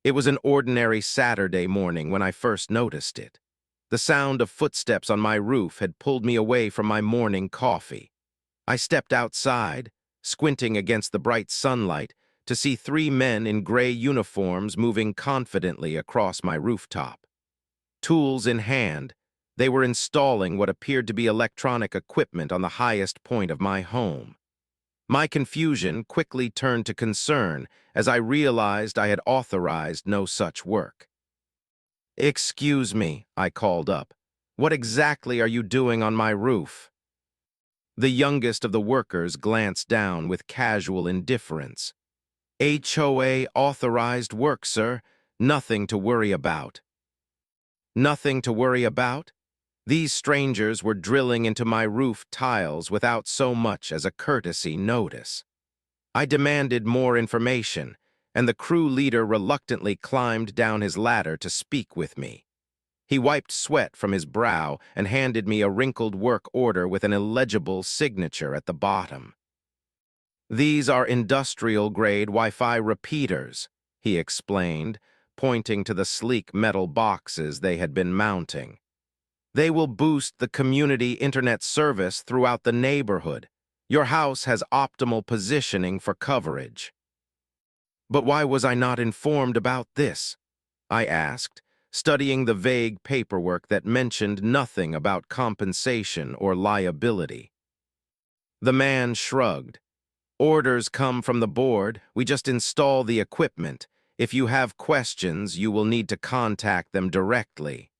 It was an ordinary Saturday morning when I first noticed it. The sound of footsteps on my roof had pulled me away from my morning coffee. I stepped outside, squinting against the bright sunlight, to see three men in gray uniforms moving confidently across my rooftop. Tools in hand, they were installing what appeared to be electronic equipment on the highest point of my home. My confusion quickly turned to concern as I realized I had authorized no such work. "Excuse me," I called up. "What exactly are you doing on my roof?" The youngest of the workers glanced down with casual indifference. "HOA authorized work, sir. Nothing to worry about." Nothing to worry about? These strangers were drilling into my roof tiles without so much as a courtesy notice. I demanded more information, and the crew leader reluctantly climbed down his ladder to speak with me. He wiped sweat from his brow and handed me a wrinkled work order with an illegible signature at the bottom. "These are industrial-grade Wi-Fi repeaters," he explained, pointing to the sleek metal boxes they had been mounting. "They will boost the community internet service throughout the neighborhood. Your house has optimal positioning for coverage." "But why was I not informed about this?" I asked, studying the vague paperwork that mentioned nothing about compensation or liability. The man shrugged. "Orders come from the board. We just install the equipment. If you have questions, you will need to contact them directly."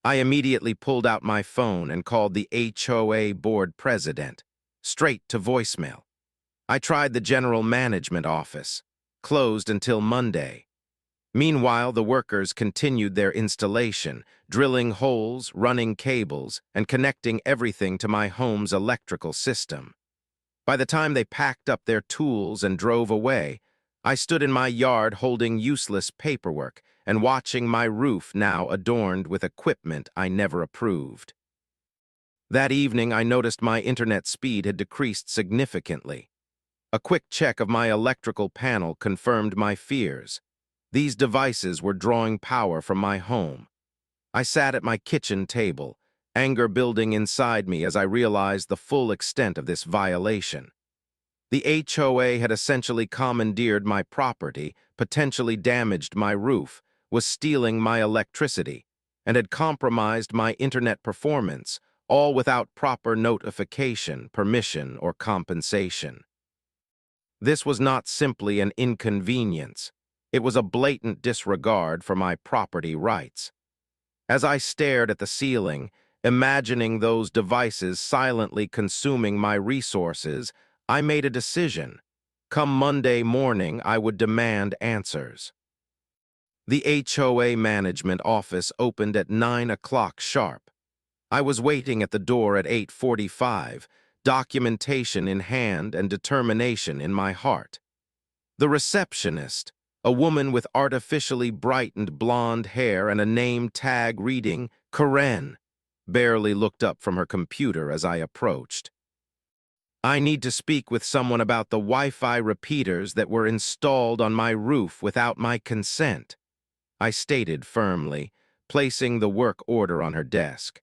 I immediately pulled out my phone and called the HOA board president, straight to voicemail. I tried the general management office, closed until Monday. Meanwhile, the workers continued their installation, drilling holes, running cables, and connecting everything to my home's electrical system. By the time they packed up their tools and drove away, I stood in my yard holding useless paperwork and watching my roof now adorned with equipment I never approved. That evening, I noticed my internet speed had decreased significantly. A quick check of my electrical panel confirmed my fears. These devices were drawing power from my home. I sat at my kitchen table, anger building inside me as I realized the full extent of this violation. The HOA had essentially commandeered my property, potentially damaged my roof, was stealing my electricity, and had compromised my internet performance, all without proper notification, permission, or compensation. This was not simply an inconvenience. It was a blatant disregard for my property rights. As I stared at the ceiling, imagining those devices silently consuming my resources, I made a decision. Come Monday morning, I would demand answers. The HOA management office opened at 9 o'clock sharp. I was waiting at the door at 8:45, documentation in hand and determination in my heart. The receptionist, a woman with artificially brightened blonde hair and a name tag reading Karen, barely looked up from her computer as I approached. "I need to speak with someone about the Wi-Fi repeaters that were installed on my roof without my consent," I stated firmly, placing the work order on her desk.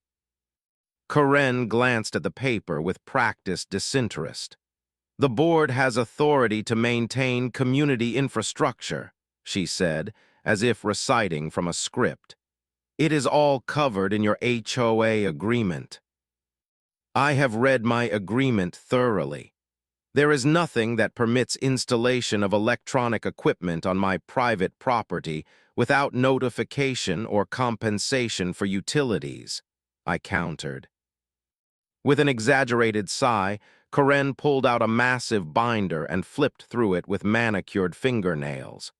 Karen glanced at the paper with practiced disinterest. "The board has authority to maintain community infrastructure," she said, as if reciting from a script. "It is all covered in your HOA agreement." I have read my agreement thoroughly. There is nothing that permits installation of electronic equipment on my private property without notification or compensation for utilities, I countered. With an exaggerated sigh, Karen pulled out a massive binder and flipped through it with manicured fingernails.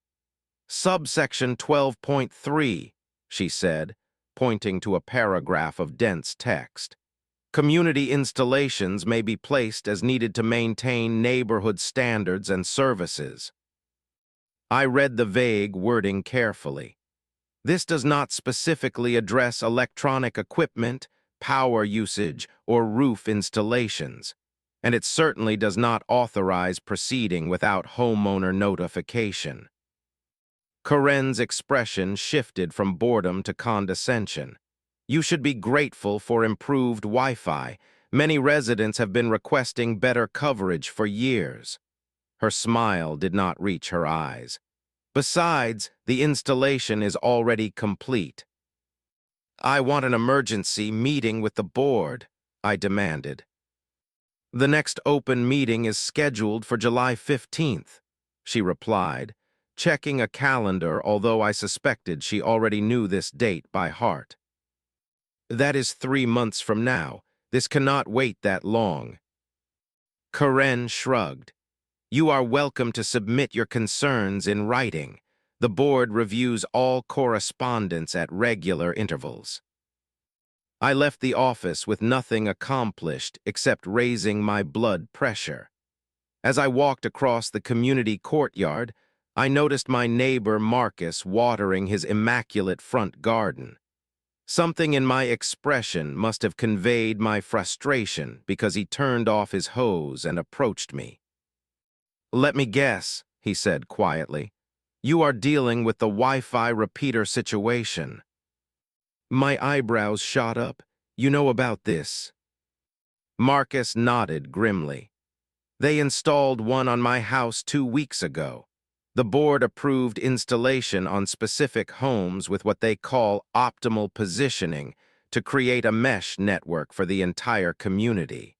"Subsection 12.3, she said, pointing to a paragraph of dense text. "Community installations may be placed as needed to maintain neighborhood standards and services." I read the vague wording carefully. This does not specifically address electronic equipment, power usage, or roof installations, and it certainly does not authorize proceeding without homeowner notification. Karen's expression shifted from boredom to condescension. You should be grateful for improved Wi-Fi. Many residents have been requesting better coverage for years. Her smile did not reach her eyes. Besides, the installation is already complete. I want an emergency meeting with the board, I demanded. The next open meeting is scheduled for July 15th, she replied, checking a calendar, although I suspected she already knew this date by heart. That is 3 months from now. This cannot wait that long. Karen shrugged. You are welcome to submit your concerns in writing. The board reviews all correspondence at regular intervals. I left the office with nothing accomplished except raising my blood pressure. As I walked across the community courtyard, I noticed my neighbor Marcus watering his immaculate front garden. Something in my expression must have conveyed my frustration because he turned off his hose and approached me. Let me guess, he said quietly. You are dealing with the Wi-Fi repeater situation. My eyebrows shot up. You know about this? Marcus nodded grimly. They installed one on my house 2 weeks ago. The board approved installation on specific homes with what they call optimal positioning to create a mesh network for the entire community.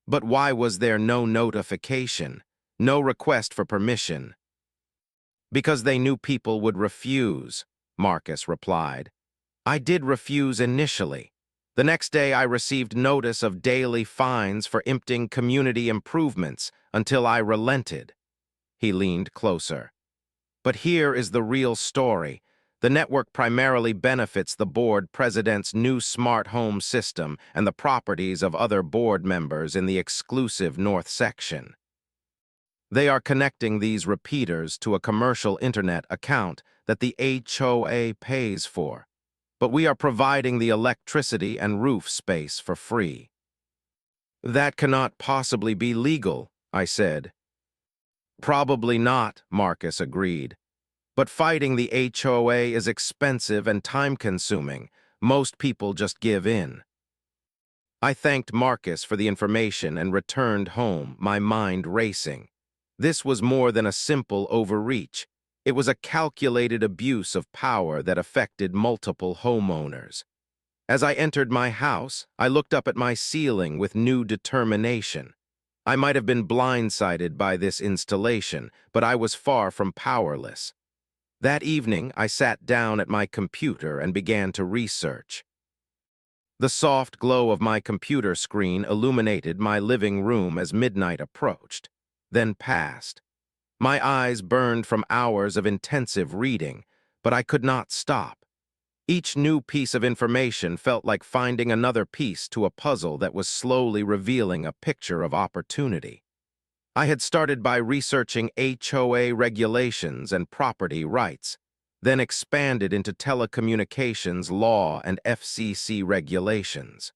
But why was there no notification, no request for permission? Because they knew people would refuse, Marcus replied. I did refuse initially. The next day I received notice of daily fines for emptying community improvements until I relented. He leaned closer. But here is the real story. The network primarily benefits the board president's new smart home system and the properties of other board members in the exclusive North section. They are connecting these repeaters to a commercial internet account that the HOA pays for. But we are providing the electricity and roof space for free. That cannot possibly be legal, I said. Probably not, Marcus agreed. But fighting the HOA is expensive and time-consuming. Most people just give in. I thanked Marcus for the information and returned home, my mind racing. This was more than a simple overreach. It was a calculated abuse of power that affected multiple homeowners. As I entered my house, I looked up at my ceiling with new determination. I might have been blindsided by this installation, but I was far from powerless. That evening, I sat down at my computer and began to research. The soft glow of my computer screen illuminated my living room as midnight approached, then passed. My eyes burned from hours of intensive reading, but I could not stop. Each new piece of information felt like finding another piece to a puzzle that was slowly revealing a picture of opportunity. I had started by researching HOA regulations and property rights, then expanded into telecommunications law and FCC regulations.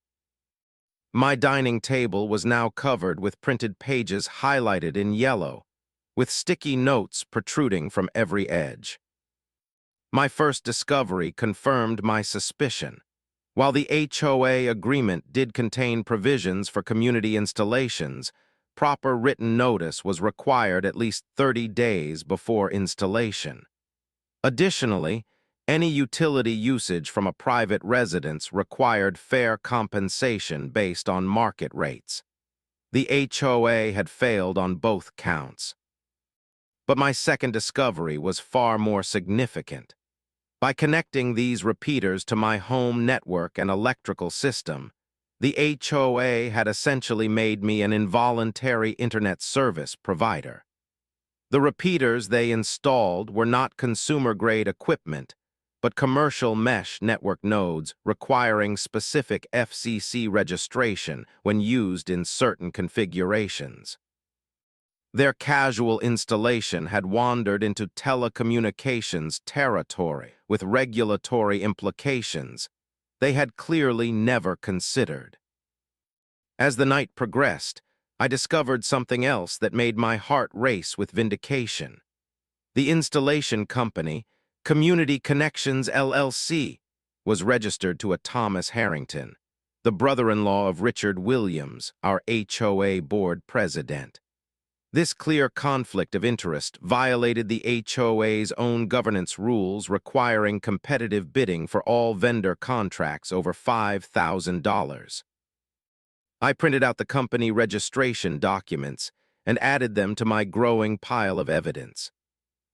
My dining table was now covered with printed pages highlighted in yellow, with sticky notes protruding from every edge. My first discovery confirmed my suspicion. While the HOA agreement did contain provisions for community installations, proper written notice was required at least 30 days before installation. Additionally, any utility usage from a private residence required fair compensation based on market rates. The HOA had failed on both counts. But my second discovery was far more significant. By connecting these repeaters to my home network and electrical system, the HOA had essentially made me an involuntary internet service provider. The repeaters they installed were not consumer-grade equipment, but commercial mesh network nodes requiring specific FCC registration when used in certain configurations. Their casual installation had wandered into telecommunications territory with regulatory implications they had clearly never considered. As the night progressed, I discovered something else that made my heart race with vindication. The installation company, Community Connections LLC, was registered to a Thomas Harrington, the brother-in-law of Richard Williams, our HOA board president. This clear conflict of interest violated the HOA's own governance rules requiring competitive bidding for all vendor contracts over $5,000. I printed out the company registration documents and added them to my growing pile of evidence.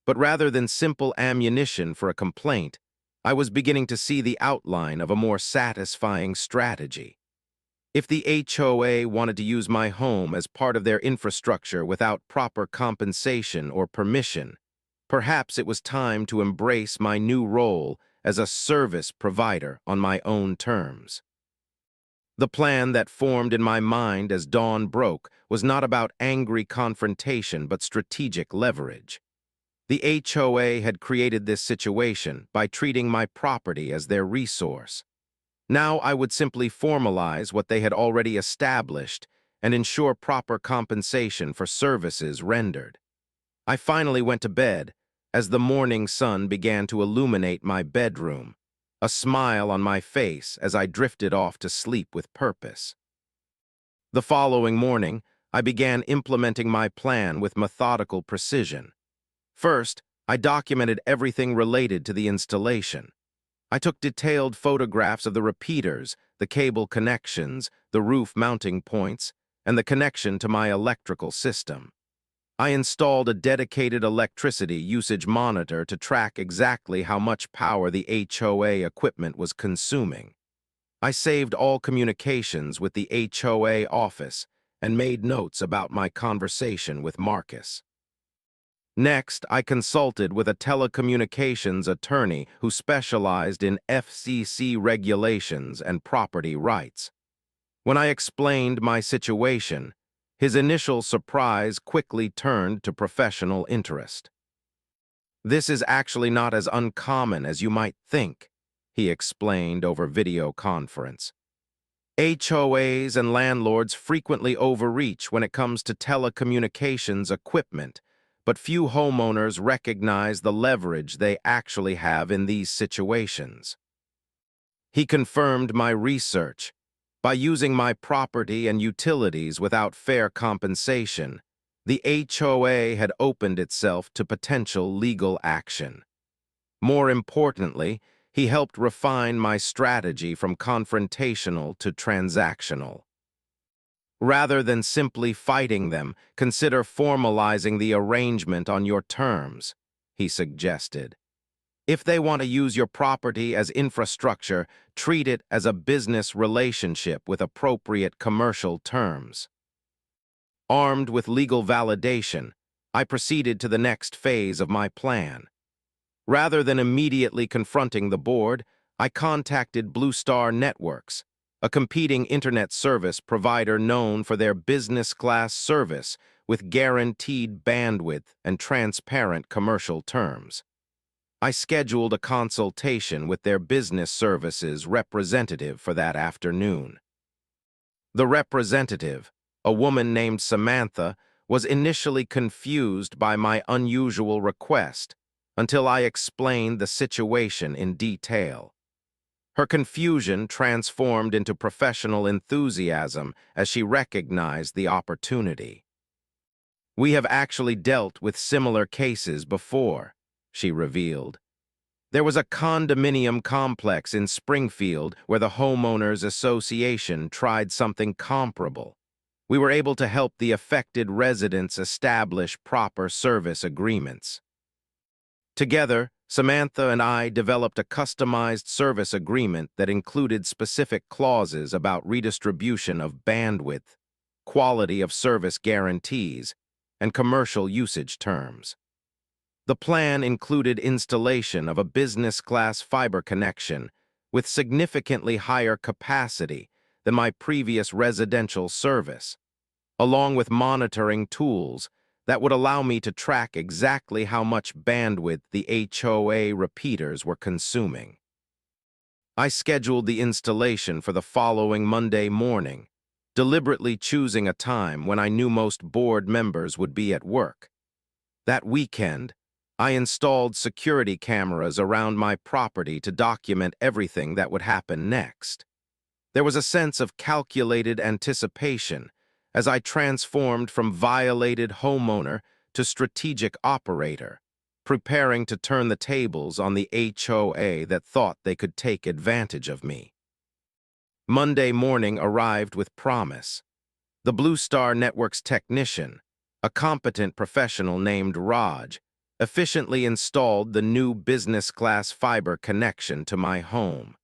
But rather than simple ammunition for a complaint, I was beginning to see the outline of a more satisfying strategy. If the HOA wanted to use my home as part of their infrastructure without proper compensation or permission, perhaps it was time to embrace my new role as a service provider on my own terms. The plan that formed in my mind as dawn broke was not about angry confrontation but strategic leverage. The HOA had created this situation by treating my property as their resource. Now I would simply formalize what they had already established and ensure proper compensation for services rendered. I finally went to bed as the morning sun began to illuminate my bedroom, a smile on my face as I drifted off to sleep with purpose. The following morning, I began implementing my plan with methodical precision. First, I documented everything related to the installation. I took detailed photographs of the repeaters, the cable connections, the roof mounting points, and the connection to my electrical system. I installed a dedicated electricity usage monitor to track exactly how much power the HOA equipment was consuming. I saved all communications with the HOA office and made notes about my conversation with Marcus. Next, I consulted with a telecommunications attorney who specialized in FCC regulations and property rights. When I explained my situation, his initial surprise quickly turned to professional interest. "This is actually not as uncommon as you might think," he explained over video conference. "HOAs and landlords frequently overreach when it comes to telecommunications equipment, but few homeowners recognize the leverage they actually have in these situations." He confirmed my research. By using my property and utilities without fair compensation, the HOA had opened itself to potential legal action. More importantly, he helped refine my strategy from confrontational to transactional. Rather than simply fighting them, consider formalizing the arrangement on your terms, he suggested. If they want to use your property as infrastructure, treat it as a business relationship with appropriate commercial terms. Armed with legal validation, I proceeded to the next phase of my plan. Rather than immediately confronting the board, I contacted Blue Star Networks, a competing internet service provider known for their business-class service with guaranteed bandwidth and transparent commercial terms. I scheduled a consultation with their business services representative for that afternoon. The representative, a woman named Samantha, was initially confused by my unusual request until I explained the situation in detail. Her confusion transformed into professional enthusiasm as she recognized the opportunity. "We have actually dealt with similar cases before," she revealed. "There was a condominium complex in Springfield where the homeowners association tried something comparable. We were able to help the affected residents establish proper service agreements. Together, Samantha and I developed a customized service agreement that included specific clauses about redistribution of bandwidth, quality of service guarantees, and commercial usage terms. The plan included installation of a business-class fiber connection with significantly higher capacity than my previous residential service, along with monitoring tools that would allow me to track exactly how much bandwidth the HOA repeaters were consuming. I scheduled the installation for the following Monday morning, deliberately choosing a time when I knew most board members would be at work. That weekend, I installed security cameras around my property to document everything that would happen next. There was a sense of calculated anticipation as I transformed from violated homeowner to strategic operator, preparing to turn the tables on the HOA that thought they could take advantage of me. Monday morning arrived with promise. The Blue Star Network's technician, a competent professional named Raj, efficiently installed the new business-class fiber connection to my home.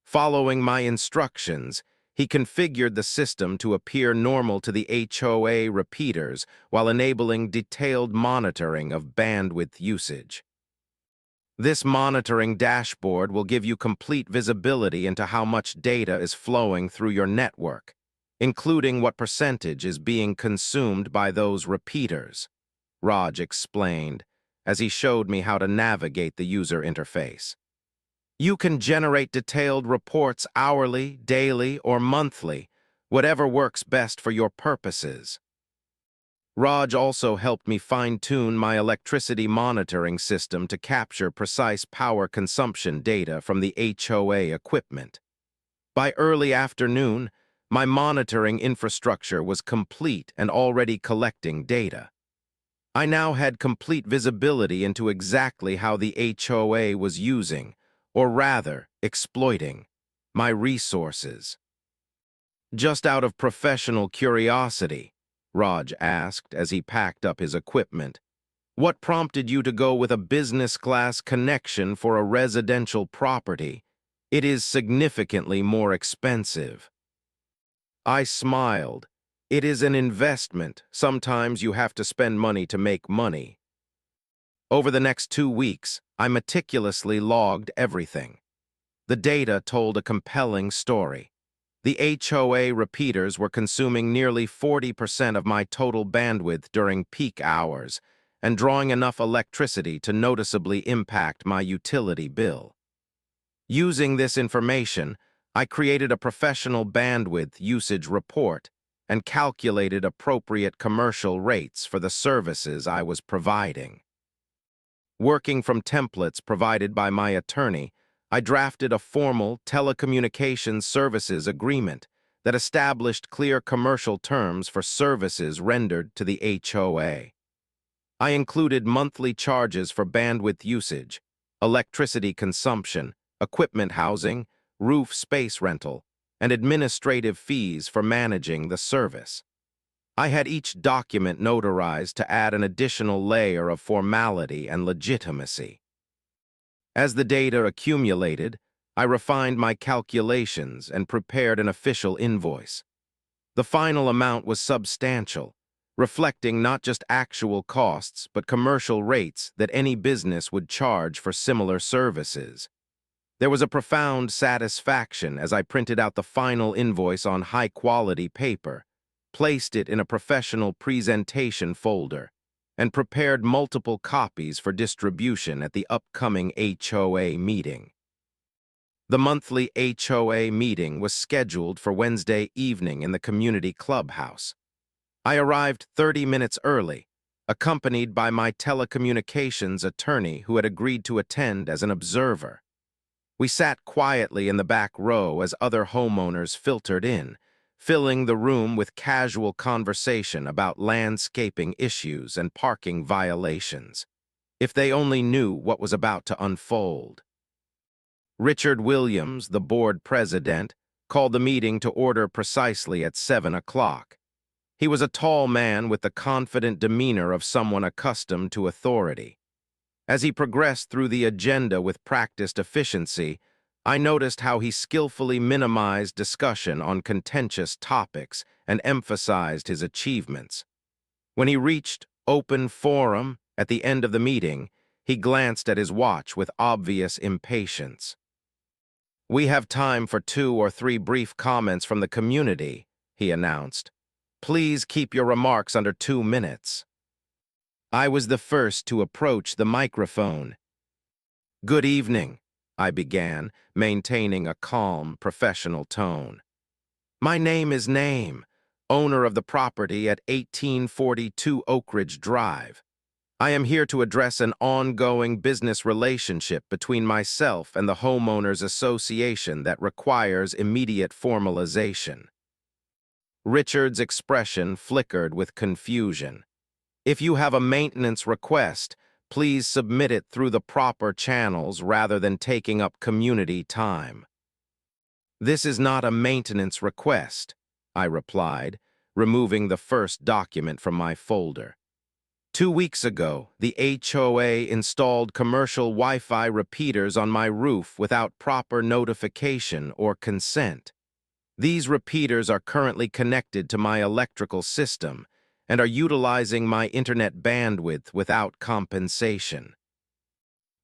Following my instructions, he configured the system to appear normal to the HOA repeaters while enabling detailed monitoring of bandwidth usage. This monitoring dashboard will give you complete visibility into how much data is flowing through your network, including what percentage is being consumed by those repeaters, Raj explained as he showed me how to navigate the user interface. You can generate detailed reports hourly, daily, or monthly, whatever works best for your purposes. Raj also helped me fine-tune my electricity monitoring system to capture precise power consumption data from the HOA equipment. By early afternoon, my monitoring infrastructure was complete and already collecting data. I now had complete visibility into exactly how the HOA was using, or rather, exploiting, my resources. Just out of professional curiosity, Raj asked as he packed up his equipment, what prompted you to go with a business-class connection for a residential property? It is significantly more expensive. I smiled. It is an investment. Sometimes you have to spend money to make money. Over the next 2 weeks, I meticulously logged everything. The data told a compelling story. The HOA repeaters were consuming nearly 40% of my total bandwidth during peak hours and drawing enough electricity to noticeably impact my utility bill. Using this information, I created a professional bandwidth usage report and calculated appropriate commercial rates for the services I was providing. Working from templates provided by my attorney, I drafted a formal telecommunications services agreement that established clear commercial terms for services rendered to the HOA. I included monthly charges for bandwidth usage, electricity consumption, equipment housing, roof space rental, and administrative fees for managing the service. I had each document notarized to add an additional layer of formality and legitimacy. As the data accumulated, I refined my calculations and prepared an official invoice. The final amount was substantial, reflecting not just actual costs but commercial rates that any business would charge for similar services. There was a profound satisfaction as I printed out the final invoice on high-quality paper, placed it in a professional presentation folder, and prepared multiple copies for distribution at the upcoming HOA meeting. The monthly HOA meeting was scheduled for Wednesday evening in the community clubhouse. I arrived 30 minutes early, accompanied by my telecommunications attorney who had agreed to attend as an observer. We sat quietly in the back row as other homeowners filtered in, filling the room with casual conversation about landscaping issues and parking violations. If they only knew what was about to unfold. Richard Williams, the board president, called the meeting to order precisely at 7 o'clock. He was a tall man with the confident demeanor of someone accustomed to authority. As he progressed through the agenda with practiced efficiency, I noticed how he skillfully minimized discussion on contentious topics and emphasized his achievements. When he reached open forum at the end of the meeting, he glanced at his watch with obvious impatience. "We have time for 2 or 3 brief comments from the community," he announced. "Please keep your remarks under 2 minutes." I was the first to approach the microphone. "Good evening," I began, maintaining a calm, professional tone. "My name is Name, owner of the property at 1842 Oak Ridge Drive. I am here to address an ongoing business relationship between myself and the homeowners association that requires immediate formalization. Richard's expression flickered with confusion. If you have a maintenance request, please submit it through the proper channels rather than taking up community time. This is not a maintenance request, I replied, removing the first document from my folder. 2 weeks ago, the HOA installed commercial Wi-Fi repeaters on my roof without proper notification or consent. These repeaters are currently connected to my electrical system and are utilizing my internet bandwidth without compensation.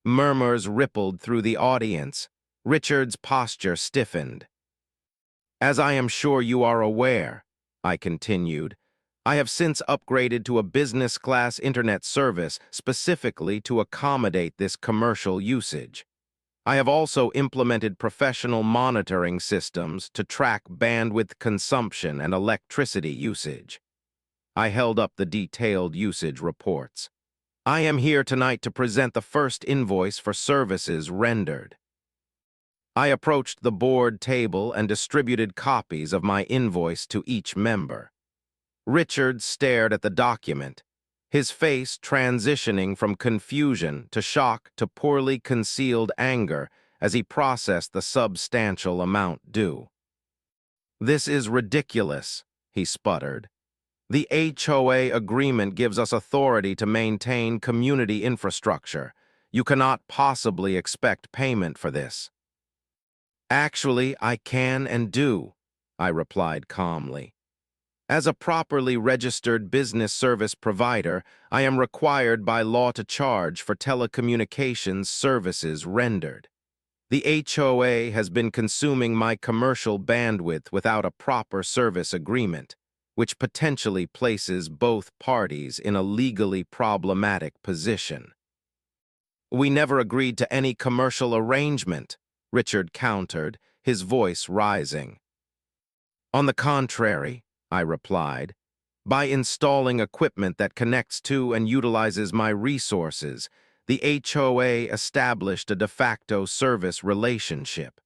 Murmurs rippled through the audience. Richard's posture stiffened. As I am sure you are aware, I continued, I have since upgraded to a business-class internet service specifically to accommodate this commercial usage. I have also implemented professional monitoring systems to track bandwidth consumption and electricity usage. I held up the detailed usage reports. I am here tonight to present the first invoice for services rendered. I approached the board table and distributed copies of my invoice to each member. Richard stared at the document, his face transitioning from confusion to shock to poorly concealed anger as he processed the substantial amount due. "This is ridiculous," he sputtered. "The HOA agreement gives us authority to maintain community infrastructure. You cannot possibly expect payment for this." "Actually, I can and do," I replied calmly. "As a properly registered business service provider, I am required by law to charge for telecommunications services rendered. The HOA has been consuming my commercial bandwidth without a proper service agreement, which potentially places both parties in a legally problematic position." "We never agreed to any commercial arrangement," Richard countered, his voice rising. "On the contrary," I replied, "by installing equipment that connects to and utilizes my resources, the HOA established a de facto service relationship.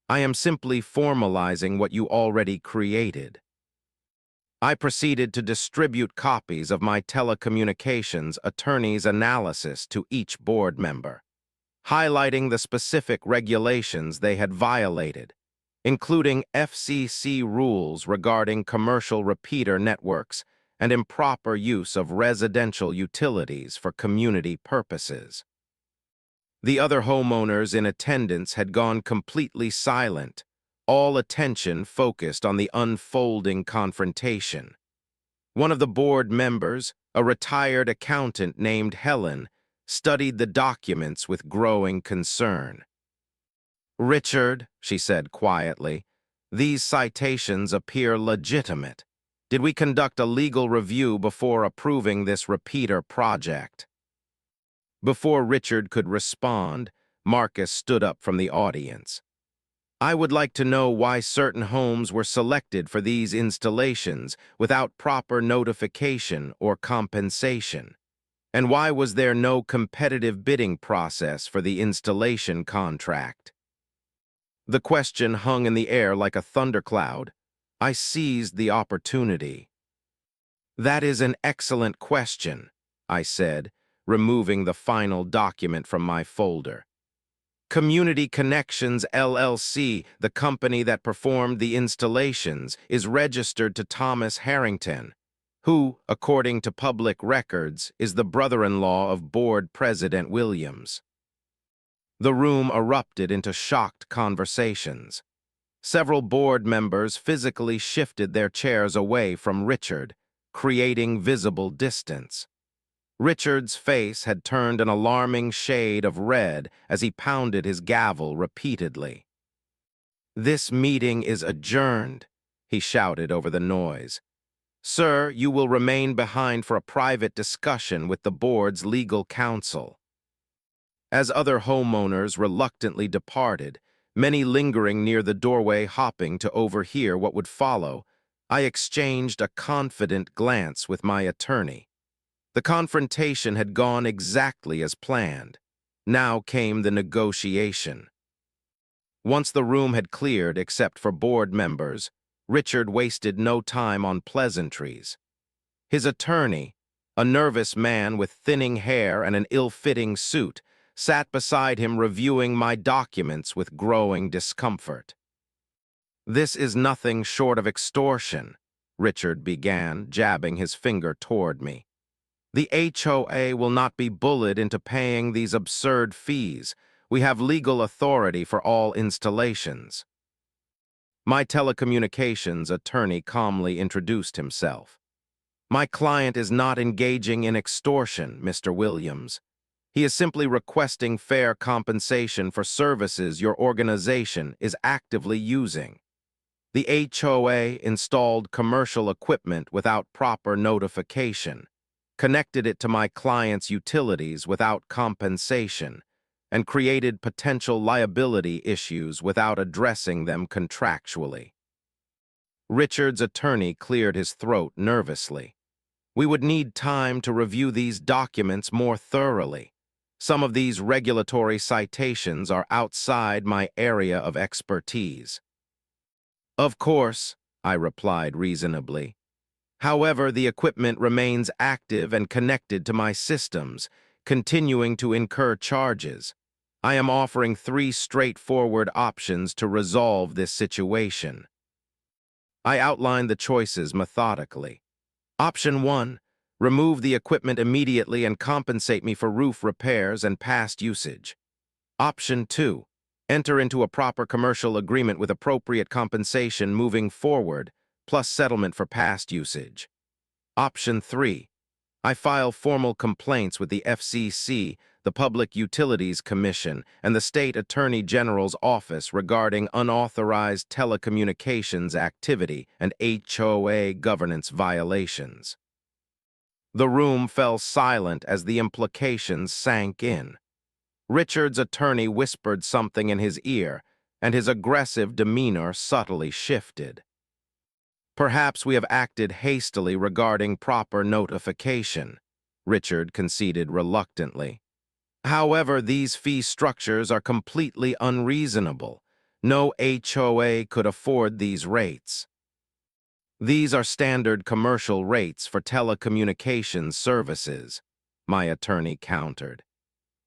I am simply formalizing what you already created." I proceeded to distribute copies of my telecommunications attorney's analysis to each board member, highlighting the specific regulations they had violated, including FCC rules regarding commercial repeater networks and improper use of residential utilities for community purposes. The other homeowners in attendance had gone completely silent, all attention focused on the unfolding confrontation. One of the board members, a retired accountant named Helen, studied the documents with growing concern. "Richard," she said quietly, "these citations appear legitimate. Did we conduct a legal review before approving this repeater project?" Before Richard could respond, Marcus stood up from the audience. "I would like to know why certain homes were selected for these installations without proper notification or compensation. And why was there no competitive bidding process for the installation contract?" The question hung in the air like a thundercloud. I seized the opportunity. "That is an excellent question," I said, removing the final document from my folder. "Community Connections LLC, the company that performed the installations, is registered to Thomas Harrington, who, according to public records, is the brother-in-law of Board President Williams." The room erupted into shocked conversations. Several board members physically shifted their chairs away from Richard, creating visible distance. Richard's face had turned an alarming shade of red as he pounded his gavel repeatedly. "This meeting is adjourned," he shouted over the noise. "Sir, you will remain behind for a private discussion with the board's legal counsel." As other homeowners reluctantly departed, many lingering near the doorway hoping to overhear what would follow, I exchanged a confident glance with my attorney. The confrontation had gone exactly as planned. Now came the negotiation. Once the room had cleared except for board members, Richard wasted no time on pleasantries. His attorney, a nervous man with thinning hair and an ill-fitting suit, sat beside him reviewing my documents with growing discomfort. "This is nothing short of extortion," Richard began, jabbing his finger toward me. "The HOA will not be bullied into paying these absurd fees. We have legal authority for all installations." My telecommunications attorney calmly introduced himself. "My client is not engaging in extortion, Mr. Williams. He is simply requesting fair compensation for services your organization is actively using. The HOA installed commercial equipment without proper notification, connected it to my client's utilities without compensation, and created potential liability issues without addressing them contractually." Richard's attorney cleared his throat nervously. "We would need time to review these documents more thoroughly. Some of these regulatory citations are outside my area of expertise." "Of course," I replied reasonably. "However, the equipment remains active and connected to my systems, continuing to incur charges. I am offering 3 straightforward options to resolve this situation." I outlined the choices methodically. Option 1, remove the equipment immediately and compensate me for roof repairs and past usage. Option 2, enter into a proper commercial agreement with appropriate compensation moving forward, plus settlement for past usage. Option 3, I file formal complaints with the FCC, the Public Utilities Commission, and the State Attorney General's Office regarding unauthorized telecommunications activity and HOA governance violations. The room fell silent as the implications sank in. Richard's attorney whispered something in his ear, and his aggressive demeanor subtly shifted. "Perhaps we have acted hastily regarding proper notification," Richard conceded reluctantly. "However, these fee structures are completely unreasonable. No HOA could afford these rates." "These are standard commercial rates for telecommunications services," my attorney countered.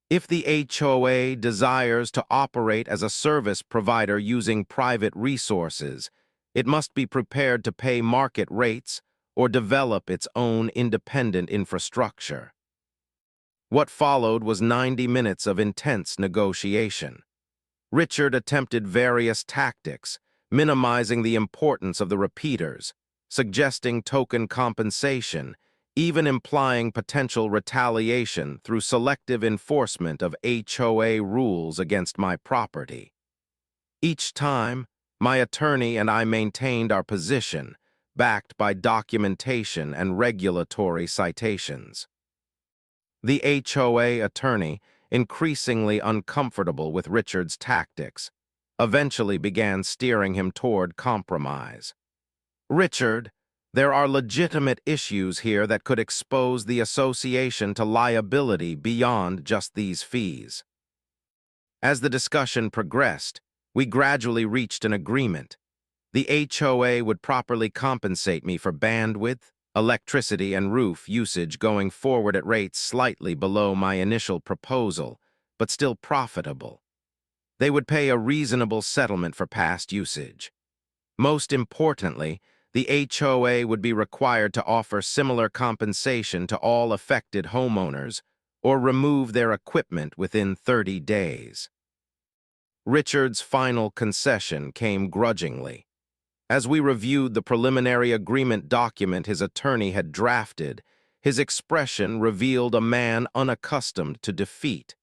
"If the HOA desires to operate as a service provider using private resources, it must be prepared to pay market rates or develop its own independent infrastructure." What followed was 90 minutes of intense negotiation. Richard attempted various tactics, minimizing the importance of the repeaters, suggesting token compensation, even implying potential retaliation through selective enforcement of HOA rules against my property. Each time, my attorney and I maintained our position, backed by documentation and regulatory citations. The HOA attorney, increasingly uncomfortable with Richard's tactics, eventually began steering him toward compromise. "Richard, there are legitimate issues here that could expose the association to liability beyond just these fees." As the discussion progressed, we gradually reached an agreement. The HOA would properly compensate me for bandwidth, electricity, and roof usage going forward at rates slightly below my initial proposal, but still profitable. They would pay a reasonable settlement for past usage. Most importantly, the HOA would be required to offer similar compensation to all affected homeowners or remove their equipment within 30 days. Richard's final concession came grudgingly. As we reviewed the preliminary agreement document his attorney had drafted, his expression revealed a man unaccustomed to defeat.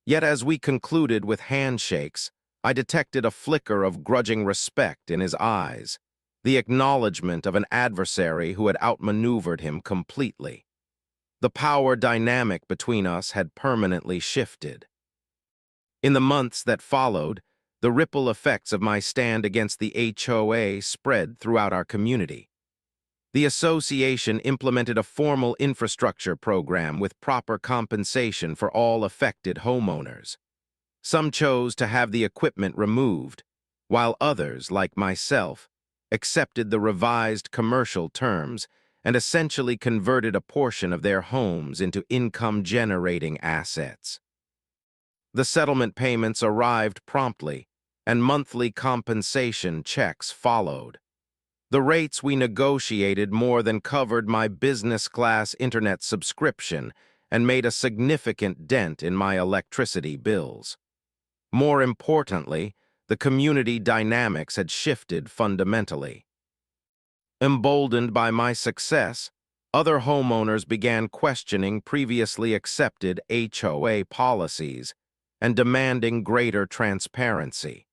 Yet as we concluded with handshakes, I detected a flicker of grudging respect in his eyes, the acknowledgement of an adversary who had outmaneuvered him completely. The power dynamic between us had permanently shifted. In the months that followed, the ripple effects of my stand against the HOA spread throughout our community. The association implemented a formal infrastructure program with proper compensation for all affected homeowners. Some chose to have the equipment removed, while others, like myself, accepted the revised commercial terms and essentially converted a portion of their homes into income-generating assets. The settlement payments arrived promptly, and monthly compensation checks followed. The rates we negotiated more than covered my business-class internet subscription and made a significant dent in my electricity bills. More importantly, the community dynamics had shifted fundamentally. Emboldened by my success, other homeowners began questioning previously accepted HOA policies and demanding greater transparency.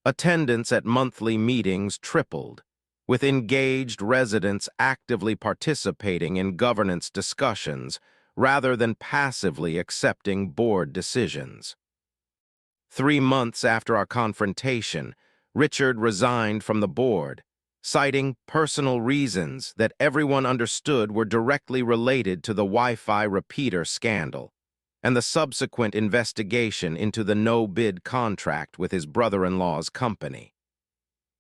Attendance at monthly meetings tripled, with engaged residents actively participating in governance discussions rather than passively accepting board decisions. 3 months after our confrontation, Richard resigned from the board, citing personal reasons that everyone understood were directly related to the Wi-Fi repeater scandal and the subsequent investigation into the no-bid contract with his brother-in-law's company.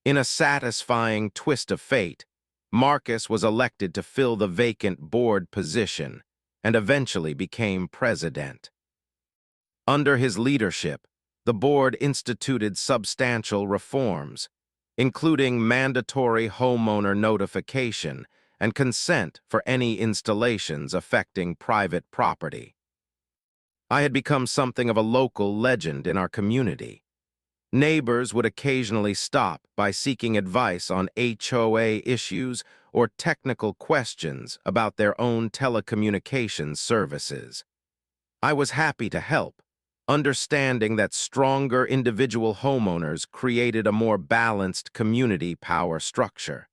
In a satisfying twist of fate, Marcus was elected to fill the vacant board position and eventually became president. Under his leadership, the board instituted substantial reforms, including mandatory homeowner notification and consent for any installations affecting private property. I had become something of a local legend in our community. Neighbors would occasionally stop by seeking advice on HOA issues or technical questions about their own telecommunications services. I was happy to help, understanding that stronger individual homeowners created a more balanced community power structure.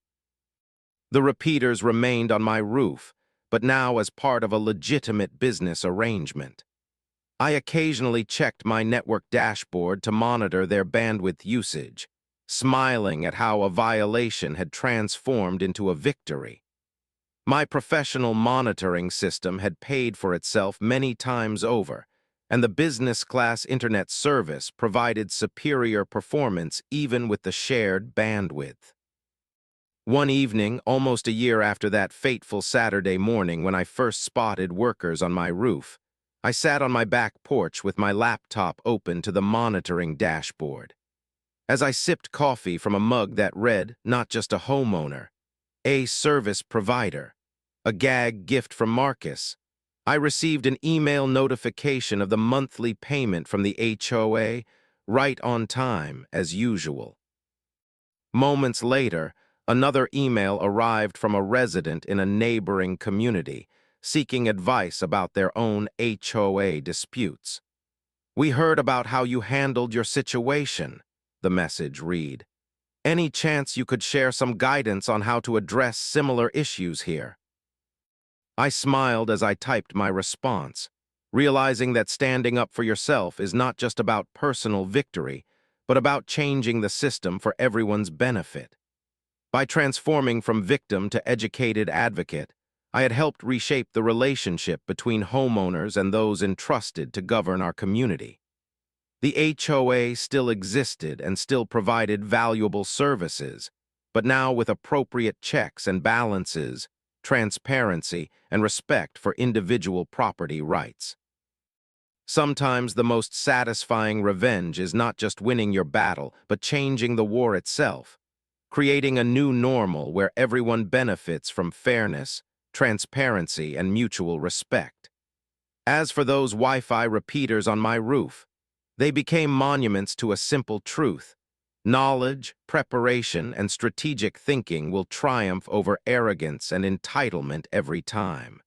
The repeaters remained on my roof, but now as part of a legitimate business arrangement. I occasionally checked my network dashboard to monitor their bandwidth usage, smiling at how a violation had transformed into a victory. My professional monitoring system had paid for itself many times over, and the business-class internet service provided superior performance even with the shared bandwidth. One evening, almost a year after that fateful Saturday morning when I first spotted workers on my roof, I sat on my back porch with my laptop open to the monitoring dashboard. As I sipped coffee from a mug that read, not just a homeowner, a service provider, a gag gift from Marcus, I received an email notification of the monthly payment from the HOA, right on time, as usual. Moments later, another email arrived from a resident in a neighboring community, seeking advice about their own HOA disputes. "We heard about how you handled your situation," the message read. "Any chance you could share some guidance on how to address similar issues here?" I smiled as I typed my response, realizing that standing up for yourself is not just about personal victory, but about changing the system for everyone's benefit. By transforming from victim to educated advocate, I had helped reshape the relationship between homeowners and those entrusted to govern our community. The HOA still existed and still provided valuable services, but now with appropriate checks and balances, transparency, and respect for individual property rights. Sometimes the most satisfying revenge is not just winning your battle, but changing the war itself, creating a new normal where everyone benefits from fairness, transparency, and mutual respect. As for those Wi-Fi repeaters on my roof, they became monuments to a simple truth: knowledge, preparation, and strategic thinking will triumph over arrogance and entitlement every time.